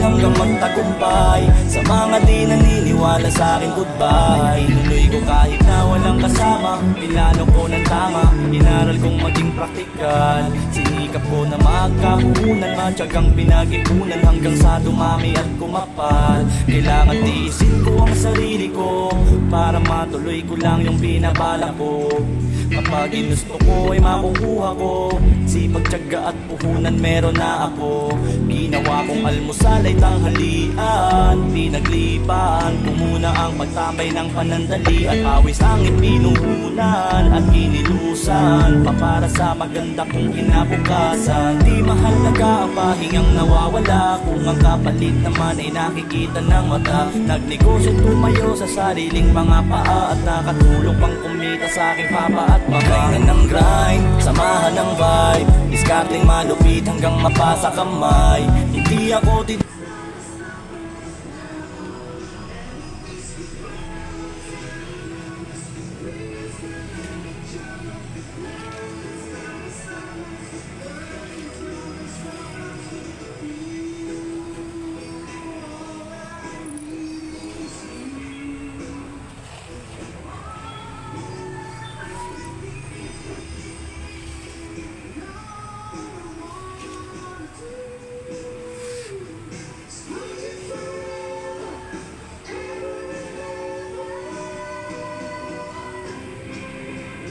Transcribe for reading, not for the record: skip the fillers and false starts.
hanggang magtagumpay. Sa mga di naniniwala sa akin goodbye, inuloy ko kahit na walang kasama. Pinlano ko ng tama, inaral kong maging praktikal. Sinikap ko na magkapuhunan, matyagang pinag-ipunan hanggang sa dumami at kumapal. Kailangan tiisin ko ang sarili ko para matuloy ko lang yung binabala ko. Kapag ginusto ko ay makukuha ko, sipag, tiyaga at puhunan meron na ako. Ginawa kong almusal ay tanghalian, pinaglipan ko muna ang pagtambay ng panandali. At awis ang ipinuhunan at kinilusan pa para sa maganda kong kinabukasan. Di mahalaga ang pahingang nawawala kung ang kapalit naman ay nakikita ng mata. Nagnegosyo tumayo sa sariling mga paa at nakatulong pang kumita sa aking papa at mama. Ng grind, samahan ng vibe, discarding malupit hanggang mapasa kamay. Hindi ako